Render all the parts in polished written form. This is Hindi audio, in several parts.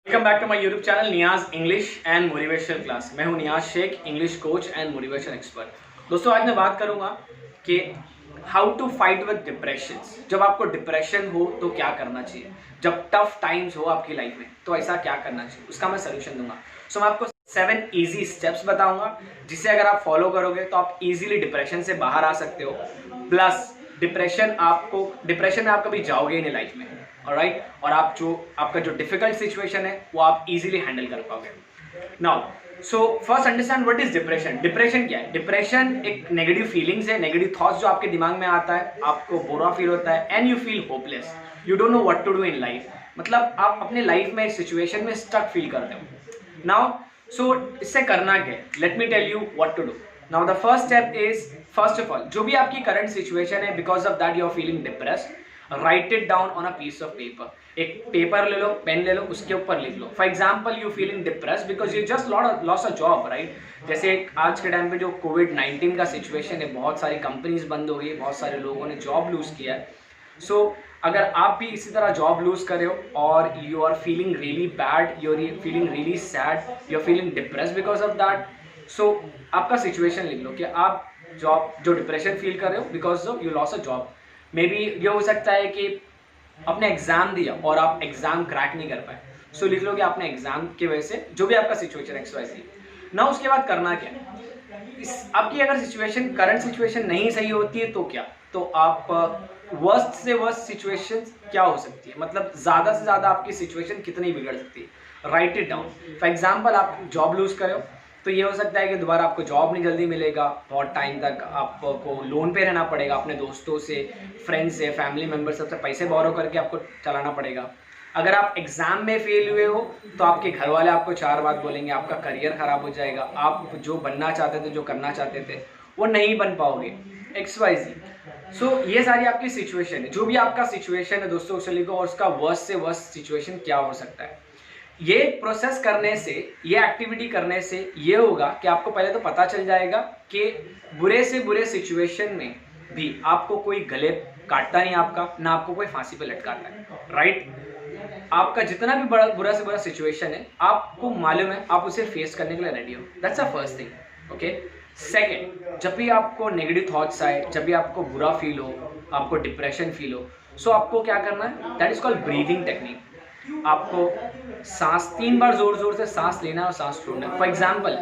Welcome back to my YouTube channel Niyaz English and motivational class. मैं हूं Niyaz Shaikh, English coach and motivation expert. दोस्तों, आज मैं बात करूंगा कि how to fight with depression. जब आपको डिप्रेशन हो तो क्या करना चाहिए, जब टफ टाइम्स हो आपकी लाइफ में तो ऐसा क्या करना चाहिए, उसका मैं सोल्यूशन दूंगा। सो मैं आपको 7 इजी स्टेप्स बताऊंगा जिसे अगर आप फॉलो करोगे तो आप इजीली डिप्रेशन से बाहर आ सकते हो। प्लस डिप्रेशन में आप कभी जाओगे ही नहीं लाइफ में, ऑलराइट। और आपका जो डिफिकल्ट सिचुएशन है वो आप इजीली हैंडल कर पाओगे। Now so first understand what is depression. Depression क्या है? डिप्रेशन एक नेगेटिव फीलिंग्स है, नेगेटिव थॉट्स जो आपके दिमाग में आता है, आपको बुरा फील होता है and you feel hopeless, you don't know what to do in life. मतलब आप अपने लाइफ में सिचुएशन में स्टक फील करते हो। नाउ सो इससे करना क्या है, let me tell you what to do. Now the first step is, first of all, जो भी आपकी करंट सिचुएशन है, because of that you are feeling depressed, write it down on a piece of paper. एक पेपर ले लो, पेन ले लो, उसके ऊपर लिख लो। For example, you feeling depressed because you just lost a job, right. जैसे आज के टाइम पे जो कोविड-19 का सिचुएशन है, बहुत सारी कंपनीज बंद हो गई, बहुत सारे लोगों ने जॉब लूज किया है। सो अगर आप भी इसी तरह जॉब लूज कर रहे हो और you are feeling really bad, you are feeling really sad, you are feeling depressed because of that, so आपका सिचुएशन लिख लो कि आप जो डिप्रेशन फील कर रहे हो because of you loss a job. May be ये हो सकता है कि आपने एग्जाम दिया और आप एग्जाम क्रैक नहीं कर पाए। सो लिख लो कि आपने एग्जाम की वजह से, जो भी आपका सिचुएशन XYZ ना, उसके बाद करना क्या है। आपकी अगर सिचुएशन, करंट सिचुएशन नहीं सही होती है तो क्या, तो आप वर्स्ट से वर्स्ट सिचुएशन क्या हो सकती है, मतलब ज्यादा से ज्यादा आपकी सिचुएशन कितनी बिगड़ सकती है, right it down. For example, आप जॉब लूज करो तो ये हो सकता है कि दोबारा आपको जॉब नहीं जल्दी मिलेगा, बहुत टाइम तक आपको लोन पे रहना पड़ेगा, अपने दोस्तों से, फ्रेंड्स से, फैमिली मेम्बर सबसे पैसे बोरो करके आपको चलाना पड़ेगा। अगर आप एग्जाम में फेल हुए हो तो आपके घर वाले आपको 4 बात बोलेंगे, आपका करियर खराब हो जाएगा, आप जो बनना चाहते थे, जो करना चाहते थे, वो नहीं बन पाओगे, XYZ। सो ये सारी आपकी सिचुएशन है। जो भी आपका सिचुएशन है दोस्तों, उसे लिखो और उसका वर्स्ट से वर्स्ट सिचुएशन क्या हो सकता है। ये प्रोसेस करने से, ये एक्टिविटी करने से ये होगा कि आपको पहले तो पता चल जाएगा कि बुरे से बुरे सिचुएशन में भी आपको कोई गले काटता नहीं, आपका ना आपको कोई फांसी पे लटकाता है, राइट। आपका जितना भी बड़ा बुरा से बुरा सिचुएशन है, आपको मालूम है, आप उसे फेस करने के लिए रेडी हो। That's the first thing, okay. Second, जब भी आपको नेगेटिव थॉट्स आए, जब भी आपको बुरा फील हो, आपको डिप्रेशन फील हो, सो आपको क्या करना है, that is called breathing technique. आपको सांस 3 बार जोर जोर से सांस लेना और सांस छोड़ना। For example,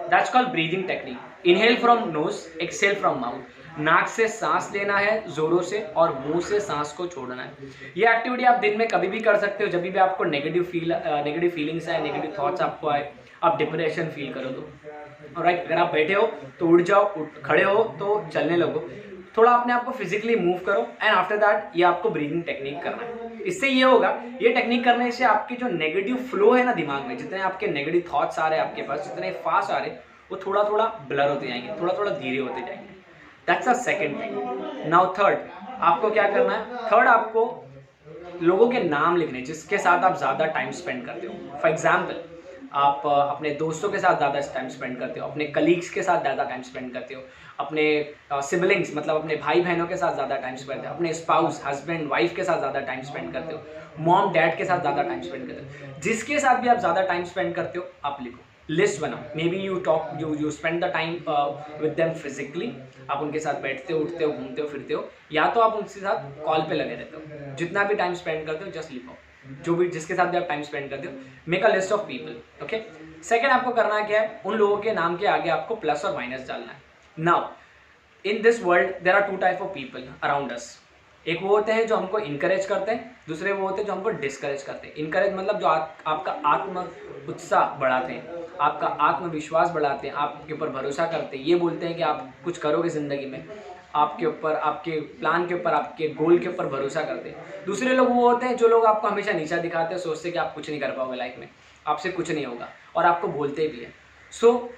that's called breathing technique. Inhale from knows, exhale from mouth. नाक से सांस लेना है जोरों से और मुंह से सांस को छोड़ना है। ये एक्टिविटी आप दिन में कभी भी कर सकते हो, जब भी आपको नेगेटिव फीलिंग्स आए, नेगेटिव थॉट्स आपको आए, आप डिप्रेशन फील करो तो, राइट। अगर आप बैठे हो तो उठ जाओ, खड़े हो तो चलने लगो, थोड़ा अपने आप को फिजिकली मूव करो एंड आफ्टर दैट ये आपको ब्रीदिंग टेक्निक करना है। इससे ये होगा, ये टेक्निक करने से आपकी जो नेगेटिव फ्लो है ना दिमाग में, जितने आपके नेगेटिव थॉट्स आ रहे हैं आपके पास, जितने फास्ट आ रहे हैं, वो थोड़ा थोड़ा ब्लर होते जाएंगे, थोड़ा थोड़ा धीरे होते जाएंगे। That's a second thing. Now third, आपको क्या करना है, थर्ड आपको लोगों के नाम लिखने जिसके साथ आप ज़्यादा टाइम स्पेंड करते हो। फॉर एग्जाम्पल, आप अपने दोस्तों के साथ ज़्यादा टाइम स्पेंड करते हो, अपने कलीग्स के साथ ज़्यादा टाइम स्पेंड करते हो, अपने सिबलिंग्स मतलब अपने भाई बहनों के साथ ज़्यादा टाइम स्पेंड करते हो, अपने स्पाउस, हस्बैंड, वाइफ के साथ ज़्यादा टाइम स्पेंड करते हो, मॉम डैड के साथ ज़्यादा टाइम स्पेंड करते हो। जिसके साथ भी आप ज़्यादा टाइम स्पेंड करते हो, आप लिखो, लिस्ट बनाओ। May be you spend the time with them physically, आप उनके साथ बैठते हो, उठते हो, घूमते हो, फिरते हो, या तो आप उनके साथ कॉल पे लगे रहते हो। जितना भी टाइम स्पेंड करते हो जस्ट लिखो, जो भी जिसके साथ भी आप टाइम स्पेंड करते हो, make a list of people, okay. Second, आपको करना क्या है, उन लोगों के नाम के आगे आपको प्लस और माइनस डालना है। Now in this world there are 2 type of people around us. एक वो होते हैं जो हमको इनकरेज करते हैं, दूसरे वो होते हैं जो हमको डिस्करेज करते हैं। इनकरेज मतलब जो आपका आत्म उत्साह बढ़ाते हैं, आपका आत्मविश्वास बढ़ाते हैं, आपके ऊपर भरोसा करते हैं, ये बोलते हैं कि आप कुछ करोगे ज़िंदगी में, आपके ऊपर, आपके प्लान के ऊपर, आपके गोल के ऊपर भरोसा करते हैं। दूसरे लोग वो होते हैं जो लोग आपको हमेशा नीचा दिखाते हैं, सोचते हैं कि आप कुछ नहीं कर पाओगे लाइफ में, आपसे कुछ नहीं होगा, और आपको बोलते भी है। सो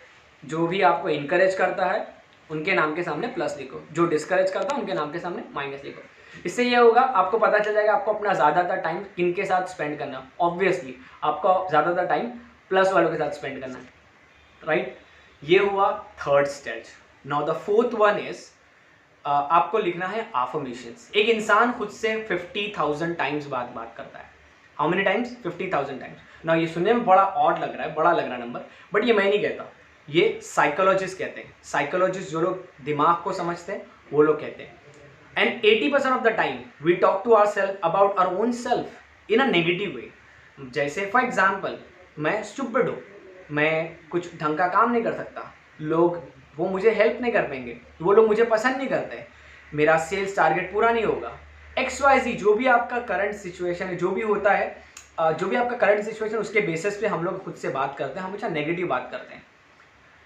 जो भी आपको इनकरेज करता है उनके नाम के सामने प्लस लिखो, जो डिस्करेज करता है उनके नाम के सामने माइनस लिखो। इससे ये होगा, आपको पता चल जाएगा आपको अपना ज़्यादातर टाइम किनके साथ स्पेंड करना है। ऑब्वियसली आपको ज़्यादातर टाइम प्लस वालों के साथ स्पेंड करना है, राइट। ये हुआ third stage. Now the fourth one is आपको लिखना है affirmations। एक इंसान खुद से 50,000 टाइम्स बात करता है। How many times? 50,000 टाइम्स ना। ये सुनने में बड़ा ऑड लग रहा है, बड़ा लग रहा है नंबर, बट ये मैं नहीं कहता, ये साइकोलॉजिस्ट कहते हैं। साइकोलॉजिस्ट जो लोग दिमाग को समझते हैं वो लोग कहते हैं। And 80% of the time we talk to our self about our own self in a negative way. जैसे फॉर एग्जाम्पल, मैं स्टूपिड हूँ, मैं कुछ ढंग का काम नहीं कर सकता, लोग वो मुझे हेल्प नहीं कर पाएंगे, वो लोग मुझे पसंद नहीं करते, मेरा सेल्स टारगेट पूरा नहीं होगा, XYZ जो भी आपका करंट सिचुएशन है, जो भी होता है, जो भी आपका करंट सिचुएशन, उसके बेसिस पे हम लोग खुद से बात करते हैं, हमेशा नेगेटिव बात करते हैं।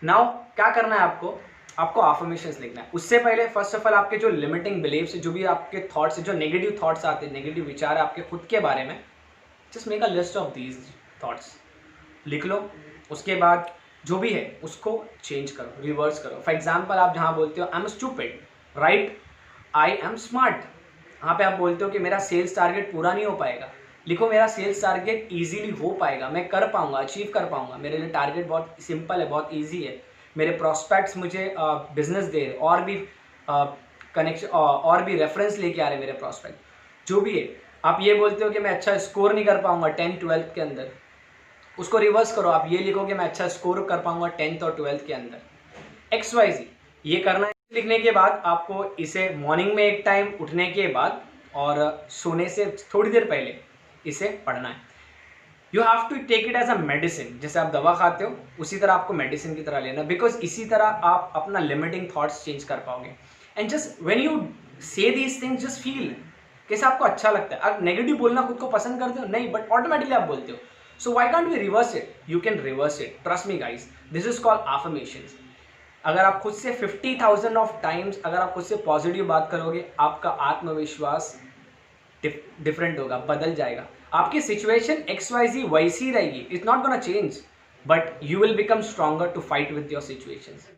नाउ क्या करना है आपको अफर्मेशंस लिखना है। उससे पहले फर्स्ट ऑफ ऑल आपके जो लिमिटिंग बिलीव्स, जो भी आपके थॉट्स, जो नेगेटिव थॉट्स आते हैं, नेगेटिव विचार है आपके खुद के बारे में, just make a list of these thoughts, लिख लो। उसके बाद जो भी है उसको चेंज करो, रिवर्स करो। फॉर एग्जाम्पल, आप जहाँ बोलते हो I am stupid, right I am smart, यहाँ पे आप बोलते हो कि मेरा सेल्स टारगेट पूरा नहीं हो पाएगा, लिखो मेरा सेल्स टारगेट इजीली हो पाएगा, मैं कर पाऊंगा, अचीव कर पाऊंगा, मेरे लिए टारगेट बहुत सिंपल है, बहुत इजी है, मेरे प्रॉस्पेक्ट्स मुझे बिजनेस दे रहे, और भी कनेक्शन और भी रेफरेंस लेके आ रहे मेरे प्रॉस्पेक्ट, जो भी है। आप ये बोलते हो कि मैं अच्छा स्कोर नहीं कर पाऊंगा 10th 12th के अंदर, उसको रिवर्स करो, आप ये लिखो कि मैं अच्छा स्कोर कर पाऊंगा 10th और 12th के अंदर, XYZ। ये करना है। लिखने के बाद आपको इसे मॉर्निंग में एक टाइम, उठने के बाद और सोने से थोड़ी देर पहले इसे पढ़ना है। You have to take it as a medicine, जैसे आप दवा खाते हो उसी तरह आपको मेडिसिन की तरह लेना, बिकॉज इसी तरह आप अपना लिमिटिंग थॉट्स चेंज कर पाओगे। एंड जस्ट व्हेन यू से दीज थिंग्स, जस्ट फील कैसे आपको अच्छा लगता है। आप नेगेटिव बोलना खुद को पसंद करते हो नहीं, बट ऑटोमेटिकली आप बोलते हो। So why can't we reverse it? You can reverse it, trust me guys, this is called affirmations. अगर आप खुद से 50,000 ऑफ टाइम्स अगर आप खुद से पॉजिटिव बात करोगे, आपका आत्मविश्वास डिफरेंट होगा, बदल जाएगा। आपकी सिचुएशन XYZ वैसी रहेगी, it's not gonna change, but you will become stronger to fight with your situations.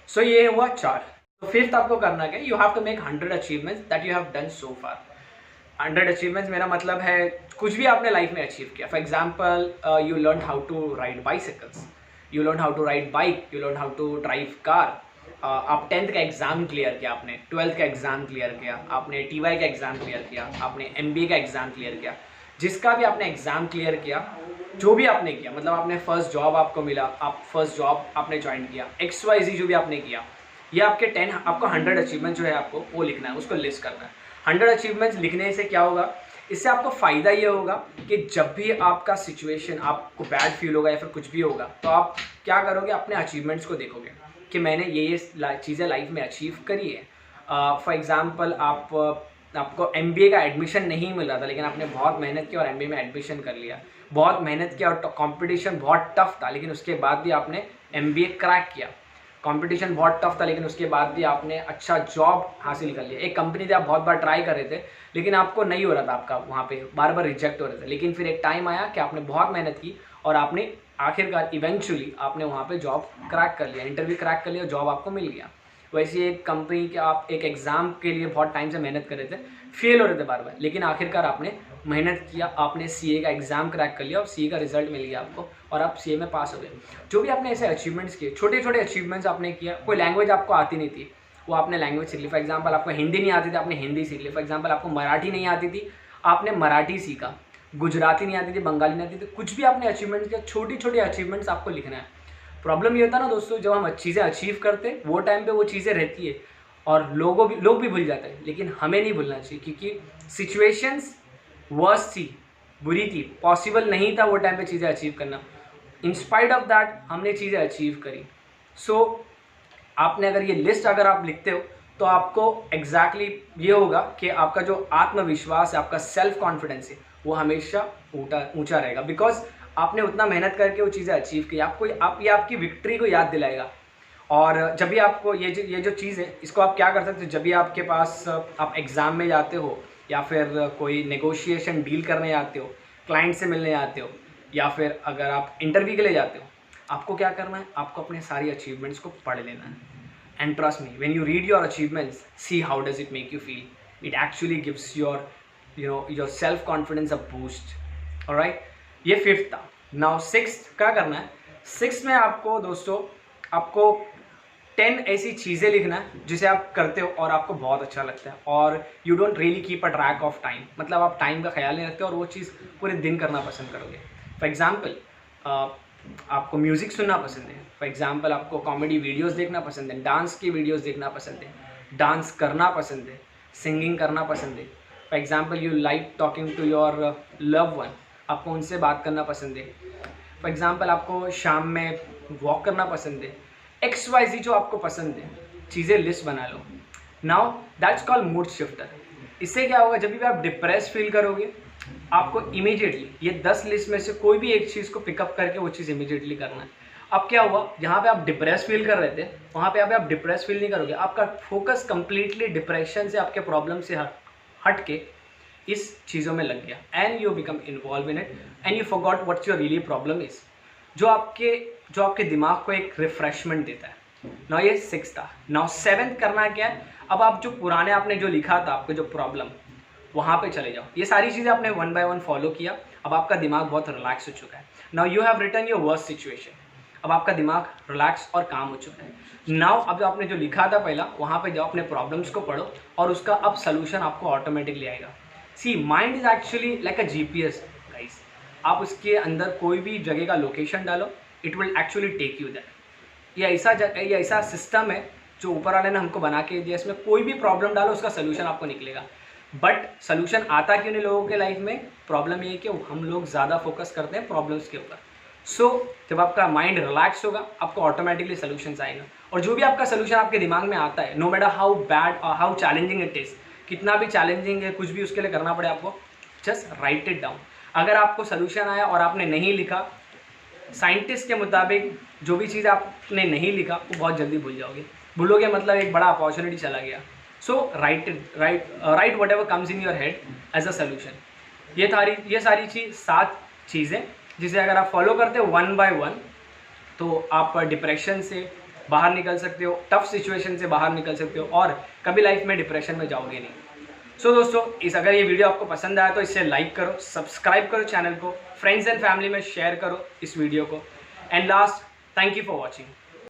So ये हुआ 4। तो फिफ्थ आपको करना क्या? You have to make 100 achievements that you have done so far. 100 achievements मेरा मतलब है कुछ भी आपने लाइफ में अचीव किया। For example, you learn how to ride bicycles, you learn how to ride bike, you learn how to drive car, आप 10th का एग्ज़ाम क्लियर किया, आपने 12th का एग्ज़ाम क्लियर किया, आपने TY का एग्ज़ाम क्लियर किया, आपने MBA का एग्ज़ाम क्लियर किया, जिसका भी आपने एग्ज़ाम क्लियर किया, जो भी आपने किया, मतलब आपने फर्स्ट जॉब आपको मिला, आप फर्स्ट जॉब आपने ज्वाइन किया, XYZ जो भी आपने किया, ये आपके 10 आपको 100 अचीवमेंट जो है आपको वो लिखना है, उसको लिस्ट करना है। 100 अचीवमेंट्स लिखने से क्या होगा, इससे आपको फ़ायदा ये होगा कि जब भी आपका सिचुएशन, आपको बैड फील होगा या फिर कुछ भी होगा, तो आप क्या करोगे, अपने अचीवमेंट्स को देखोगे कि मैंने ये चीज़ें लाइफ में अचीव करी है। फॉर एग्ज़ाम्पल, आपको MBA का एडमिशन नहीं मिल रहा था, लेकिन आपने बहुत मेहनत की और MBA में एडमिशन कर लिया, बहुत मेहनत किया और कंपटीशन बहुत टफ था, लेकिन उसके बाद भी आपने MBA क्रैक किया। कंपटीशन बहुत टफ था, लेकिन उसके बाद भी आपने अच्छा जॉब हासिल कर लिया। एक कंपनी थी, आप बहुत बार ट्राई कर रहे थे, लेकिन आपको नहीं हो रहा था, आपका वहाँ पे बार बार रिजेक्ट हो रहे थे, लेकिन फिर एक टाइम आया कि आपने बहुत मेहनत की और आपने आखिरकार इवेंचुअली आपने वहाँ पे जॉब क्रैक कर लिया, इंटरव्यू क्रैक कर लिया, जॉब आपको मिल गया। वैसे एक कंपनी के आप एक एग्ज़ाम के लिए बहुत टाइम से मेहनत कर रहे थे, फेल हो रहे थे बार बार, लेकिन आखिरकार आपने मेहनत किया, आपने CA का एग्ज़ाम क्रैक कर लिया और CA का रिजल्ट मिल गया आपको और आप CA में पास हो गए। जो भी आपने ऐसे अचीवमेंट्स किए, छोटे छोटे अचीवमेंट्स आपने किया, कोई लैंग्वेज आपको आती नहीं थी, वो आपने लैंग्वेज सीख ली। फॉर एग्जाम्पल, आपको हिंदी नहीं आती थी, आपने हिंदी सीख ली। फॉर एग्जाम्पल, आपको मराठी नहीं आती थी, आपने मराठी सीखा, गुजराती नहीं आती थी, बंगाली नहीं आती थी, कुछ भी आपने अचीवमेंट किया, छोटी छोटी अचीवमेंट्स आपको लिखना है। प्रॉब्लम ये होता है ना दोस्तों, जब हम चीज़ें अचीव करते हैं वो टाइम पे वो चीज़ें रहती है और लोग भी भूल जाते हैं, लेकिन हमें नहीं भूलना चाहिए, क्योंकि सिचुएशंस वर्स्ट थी, बुरी थी, पॉसिबल नहीं था वो टाइम पे चीज़ें अचीव करना। इन स्पाइट ऑफ दैट हमने चीज़ें अचीव करी। सो आपने अगर ये लिस्ट अगर आप लिखते हो तो आपको एग्जैक्टली ये होगा कि आपका जो आत्मविश्वास है, आपका सेल्फ कॉन्फिडेंस है, वो हमेशा ऊंचा रहेगा, बिकॉज आपने उतना मेहनत करके वो चीज़ें अचीव की। ये आपकी विक्ट्री को याद दिलाएगा। और जब भी आपको ये जो चीज़ है, इसको आप क्या कर सकते हो, जब भी आपके पास आप एग्ज़ाम में जाते हो या फिर कोई नेगोशिएशन डील करने जाते हो, क्लाइंट से मिलने जाते हो, या फिर अगर आप इंटरव्यू के लिए जाते हो, आपको क्या करना है, आपको अपने सारी अचीवमेंट्स को पढ़ लेना है। And trust me, when you read your achievements, see how does it make you feel. It actually gives your self confidence a boost. Alright, ये 5th था। नाउ 6th क्या करना है? 6th में आपको दोस्तों, आपको 10 ऐसी चीज़ें लिखना है जिसे आप करते हो और आपको बहुत अच्छा लगता है और you don't really keep a track of time, मतलब आप टाइम का ख्याल नहीं रखते और वो चीज़ पूरे दिन करना पसंद करोगे। फॉर एग्जाम्पल आपको म्यूज़िक सुनना पसंद है, फॉर एग्जाम्पल आपको कॉमेडी वीडियोज़ देखना पसंद है, डांस की वीडियोज़ देखना पसंद है, डांस करना पसंद है, सिंगिंग करना पसंद है। For example you like talking to your love one, आपको उनसे बात करना पसंद है। फॉर एग्जाम्पल आपको शाम में वॉक करना पसंद है। XYZ जो आपको पसंद है चीज़ें लिस्ट बना लो। Now that's called mood shifter. इससे क्या होगा, जब भी आप डिप्रेस फील करोगे आपको इमीडिएटली ये 10 लिस्ट में से कोई भी एक चीज़ को पिकअप करके वो चीज़ इमीडिएटली करना है। अब क्या हुआ, जहाँ पे आप डिप्रेस फील कर रहे थे वहाँ पे आप डिप्रेस फील नहीं करोगे, आपका फोकस कंप्लीटली डिप्रेशन से, आपके प्रॉब्लम से हट के इस चीज़ों में लग गया and you become involve in it and you forgot what your really problem is, जो आपके दिमाग को एक रिफ्रेशमेंट देता है। नाउ ये 6 था। नाउ 7th करना क्या है, अब आप जो पुराने आपने जो लिखा था आपके जो प्रॉब्लम वहाँ पे चले जाओ। ये सारी चीज़ें आपने 1 by 1 फॉलो किया, अब आपका दिमाग बहुत रिलैक्स हो चुका है। Now you have written your worst situation, अब आपका दिमाग रिलैक्स और काम हो चुका है। नाउ अब आपने जो लिखा था पहला वहाँ पे जाओ, अपने प्रॉब्लम्स को पढ़ो और उसका अब सोल्यूशन आपको ऑटोमेटिकली आएगा। See mind is actually like a GPS guys, आप उसके अंदर कोई भी जगह का लोकेशन डालो, it will actually take you that. ये ऐसा सिस्टम है जो ऊपर वाले ने हमको बना के दिया, इसमें कोई भी प्रॉब्लम डालो उसका सोल्यूशन आपको निकलेगा। बट सोल्यूशन आता क्यों नहीं लोगों के लाइफ में, प्रॉब्लम ये है कि हम लोग ज़्यादा फोकस करते हैं प्रॉब्लम्स के ऊपर। सो जब आपका माइंड रिलैक्स होगा आपको ऑटोमेटिकली सोल्यूशंस आएगा, और जो भी आपका सोल्यूशन आपके दिमाग में आता है, नो मैटर हाउ बैड और हाउ चैलेंजिंग इट इज़, कितना भी चैलेंजिंग है, कुछ भी उसके लिए करना पड़े आपको, जस्ट राइट इट डाउन। अगर आपको सोल्यूशन आया और आपने नहीं लिखा, साइंटिस्ट के मुताबिक जो भी चीज़ आपने नहीं लिखा वो बहुत जल्दी भूलोगे, मतलब एक बड़ा अपॉर्चुनिटी चला गया। So right whatever comes in your head as a solution. ये सारी 7 चीज़ें जिसे अगर आप फॉलो करते हो 1 by 1 तो आप डिप्रेशन से बाहर निकल सकते हो, टफ सिचुएशन से बाहर निकल सकते हो और कभी लाइफ में डिप्रेशन में जाओगे नहीं। सो दोस्तों, अगर ये वीडियो आपको पसंद आया तो इसे लाइक करो, सब्सक्राइब करो चैनल को, फ्रेंड्स एंड फैमिली में शेयर करो इस वीडियो को, and last, thank you for watching.